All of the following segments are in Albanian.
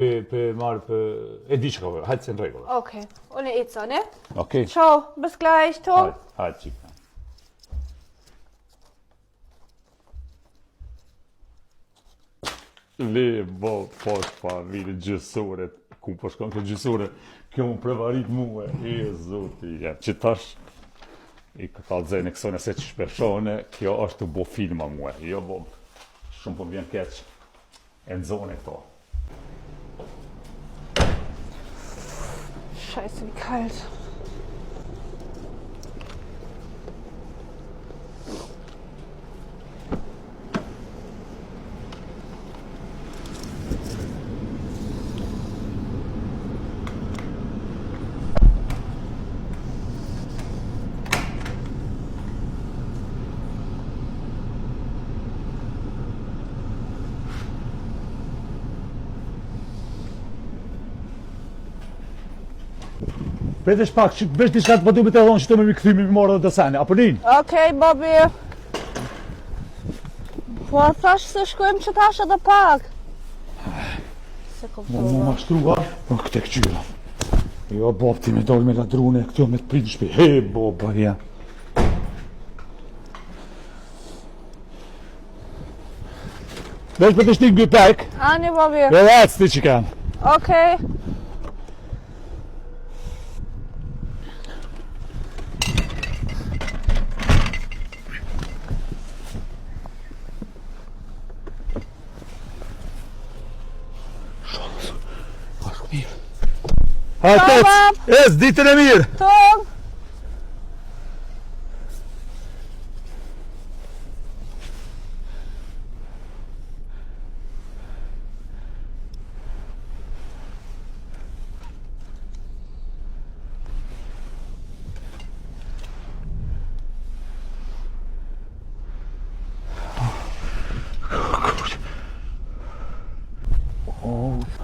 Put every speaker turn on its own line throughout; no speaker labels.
Për marrë për... E di që ka vërë, hajtë se në regullë.
Okej, unë e ica, ne?
Okej.
Ciao, bis gleich, Tom.
Hajtë qika. Le, posh pa, vini gjësore, ku po shkon këtë gjësore, kjo më prevarit muë, zoti, ja, që tash, i këta dzene kësone se që shpershone, kjo është të bo filma muë, jo bo, shumë po vjen keq, e nëzone këto.
Scheiße, wie kalt.
Pretesh pak, vesh diçka të pëtu me të dhonë që të me mi këthymi mi morë dhe të sene, apo nin?
Okej, Bobby. Po thash se shkojmë që tash edhe pak. Se kuptova.
Më mashtrua, këte këqyra. Jo, Bob, ti me dojnë me la drune, këtjo me të pritë në shpi. He, Bob, ja. Vesh për të shtik në pek.
Ani, Bobby.
Dhe ecë ti që kanë.
Okej.
Hajtë, ecë, ditën e mirë.
Tom.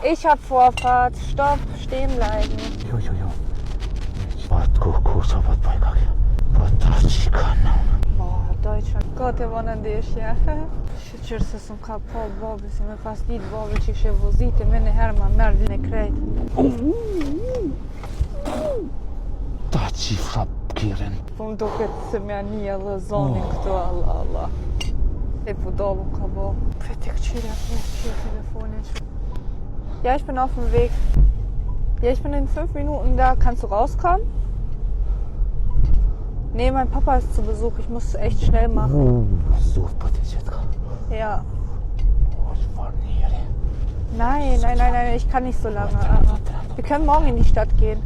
Ich hab Vorfahrt. Stopp, stehen bleiben.
Jo. Pat kurse, pat pajkak. Pat traçi kanë.
Deutschland. Gott, e vonë ndeshja. Shqyqyrë se s'm ka po Bobi, si me pas ditë Bobi që ishe voziti, me në herë ma merë vine krejt.
Ta qifra kiren.
Po më duket se me anija dhe zonin këtu, Allah. E po dobu ka bo. Pret e këqyre, telefonin që. Ja, ich bin auf dem Weg. Ja, ich bin in 5 Minuten da. Kannst du rauskommen? Nee, mein Papa ist zu Besuch. Ich muss echt schnell machen.
Super,
Ja. Nein, ich kann nicht so lange. Wir können morgen in die Stadt gehen.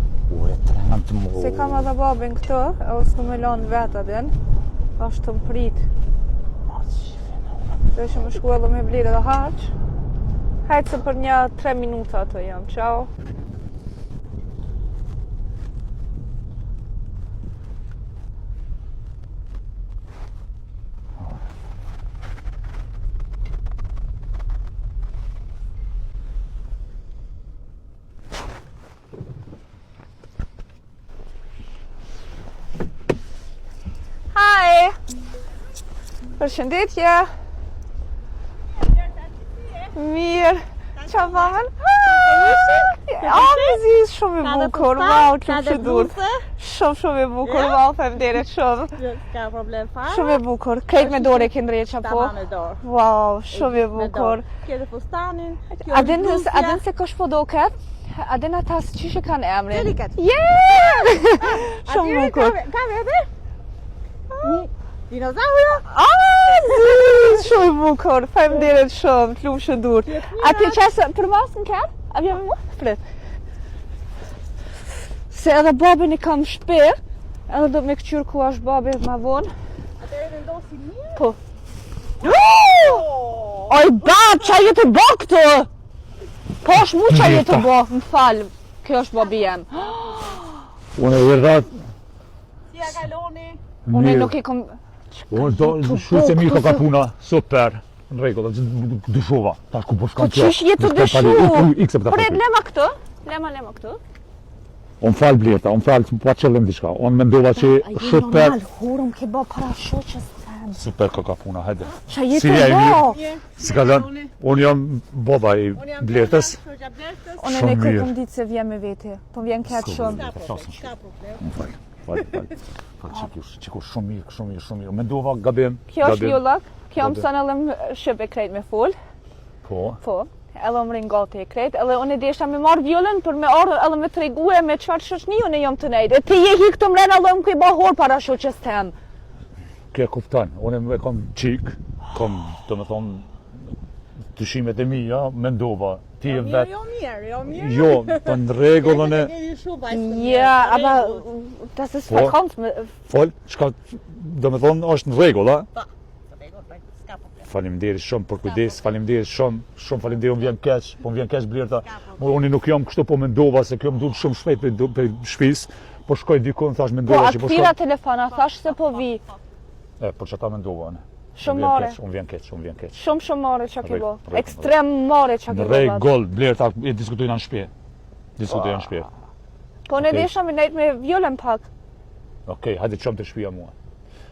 Se kam edhe babin këtu, ose të me lanë veta din. Ashtë të më prit. Dhe që më shku edhe me blirë edhe harq. Hajtë se për një 3 minuta ato jam. Ciao. Hi. Përshëndetje. Mirë. Qa bëmen? Me zi shumë i bukur, wow, që dur. Shumë i bukur, wow, femderit shumë.
Ka problem fare?
Shumë i bukur, krejt me dore ke ndrejt qa po.
Tamam me dorë.
Wow, shumë i bukur.
Kjede fustanin,
A din se kush po doket? A din ata se qyshe kanë emrin?
Ciliket?
Yeah! Shumë bukur.
Ka vete? Dinozaurio?
Shumë i bukur, faleminderit shumë, të lumë shëndur. A ti qesë për mas në kërë? A vjen me mua? Prit. Se edhe babin i kam shpi, edhe do me këqyrë ku është babi ma vonë.
Atë e vendosi mirë?
Po. Oj, bab, qa jetë të bo këtu? Po është mu qa jetë të bo, më falë, kjo është babi jem.
Unë e rrat...
Si a kaloni?
Unë nuk i kom...
Unë do shuj se mirë ka puna, super. Në regullë, dyshova. Tash ku po shkan kjo.
Qysh jetë të dyshu? Prit, lema këtu. Lema këtu.
Unë falë bleta, unë falë, pa qëllim diçka. Unë mendova që super...
Normal, hurëm ke bo para shoqës të. man.
Super koka puna, hajde.
Qa jetë
Si je i
bo?
mirë? Si ka lënë? Unë jam baba i Blertës.
Shoqja Blertës.
Unë
Shumë
e
mirë.
kërkëm ditë se vjen me vete. Po vjen keq shumë.
Ka problem.
Fal. Çiko shumë mirë. Mendova gabim.
Kjo është
gabim.
vjollak. Kjo
Gabim.
më sënë edhe më shëpe krejt me full.
Po.
Po. Edhe më rinë gati e krejt. Edhe unë e desha me marrë vjollën për me ardhë edhe me tregue me qëfar shoqni unë e jam të nejtë. E ti je hi këtë mrenë edhe më këj bahor para shoqës tem.
Ke kupton. Unë e kam qik, kam të më thonë dyshimet e mia, mendova. Ti e vet.
Jo mirë.
Jo, po në rregullën e
Keni shumë vajzë.
Ja, aber das ist
Po.
verkommt.
fol, çka do të thonë është në rregull, a?
Ska problem.
Faleminderit shumë për kujdes, faleminderit shumë faleminderit, unë vjen keq, po më vjen keq Blerta. Unë nuk jam kështu, po mendova se kjo më duhet shumë shpejt për shtëpisë, po shkoj diku, thash
Po,
mendova
a
që po
këtira
shkoj.
telefona, thash se po vi.
Po çata mendova unë.
Shumë more.
Unë vjen keq.
Shumë more që ke bo.
Rregull.
Ekstrem more që
Në
ke bo.
rregull, Blerta e diskutojnë në shtëpi. Diskutojnë në shtëpi.
Po ne
Okej.
desha me nejtë me vjollën pak.
Okej, hajde çom të shtëpia mua.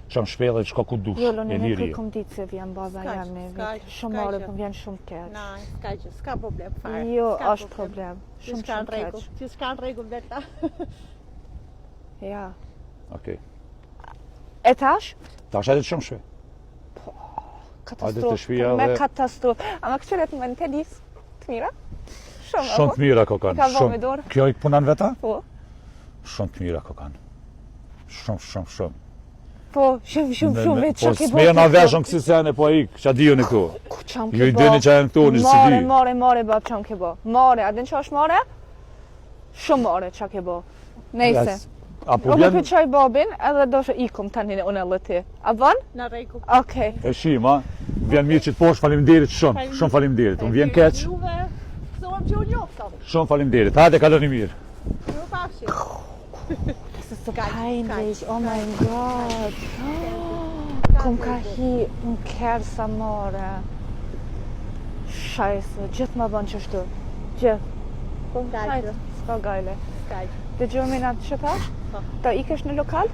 Çom shtëpi dhe shko ku dush.
Vjollën
E
e ne
liri.
kërkom ditë se vjen baba
S'ka
jam
që,
me
s'ka
vete.
që,
Shumë
s'ka
more,
që.
po vjen shumë keq.
Na, ska problem fare.
Jo,
S'ka
është problem. Shumë
Gjithçka në
shumë
rregull.
keq.
Gjithçka në rregull Blerta.
Ja.
Okej.
E tash?
Tash hajde çom shtëpi.
Katastrofë.
shtëpia
Me
dhe-
katastrofë. Ama këqyret më në të dis. Të mira? Shumë,
Shumë
apo?
të mira kokan.
Ka vëmë me dorë?
Kjo i punon veta?
Po.
Shumë të mira kokan. Shumë.
Po, shumë, veç
Po
që ke bo.
s'me na veshën kësi se janë e po ik, qa dijoni këtu.
Ku qam ke
Ju i
bo?
dini që janë këtu, një si di.
More, bab qam ke bo. More, a din që është more? Shumë more që ke bo. Nejse.
Apo
Unë
vjen,
pëqoj babin edhe do shë ikum tani në unë edhe ti. A von?
Në rregull.
Okej.
e shim, a? Vjen mirë që të posh, faleminderit shumë faleminderit. Unë vjen keq,
Juve. Zohem që unë njoftam.
shumë faleminderit. Hajde, kaloni mirë.
Ju pafshi.
Das ist so peinlich, oh mein Gott. Kom ka hi në kersa more. Scheiße, gjithë më bënë qështu. Gjithë.
Po ngajtë.
S'ka gajle.
Skajtë.
Dëgjojmë na që thash?
Po.
Ta ikesh në lokal?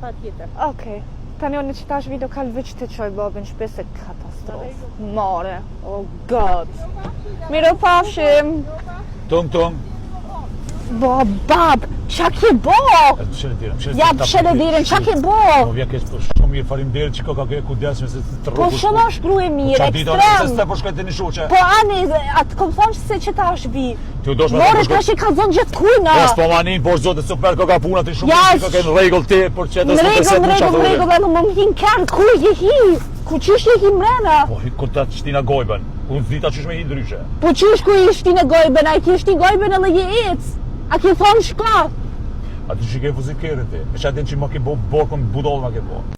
Patjetër.
Okej. Tani unë që tash vi lokal veç të qoj babin shpese katastrofë. More. Oh God. Miro pafshim.
Tung.
Bo, bab, qa ke bo? Ja, pshele dirin, qa ke bo?
Po vjen keq, po shumë mirë, faleminderit që ka ke kujdes me se të
Po
rrugës.
shumë është gruje mirë,
Qa dita se
ekstrem.
s'te po shkoj të një shoqe.
Po ani, atë kom thonë se që ta është vi.
Ti u dosh me
More tash i ka zonë gjithë kujna.
Po s'po manin, por zotë super koka puna ti shumë
Ja,
që ka në rregull ti, por që do
Në
të
rregull, edhe më hin kërë, ku je hi? Ku qysh je hi mrena?
Po ku ta shtina gojben. Unë vita qysh me hi ndryshe.
Po qysh ku ishti në gojben, a i ki ishti gojben edhe je ec? A ki thonë shka?
A ti që ke fuzikere ti. E që atin që ma ke bo borkën budol ma ke bo.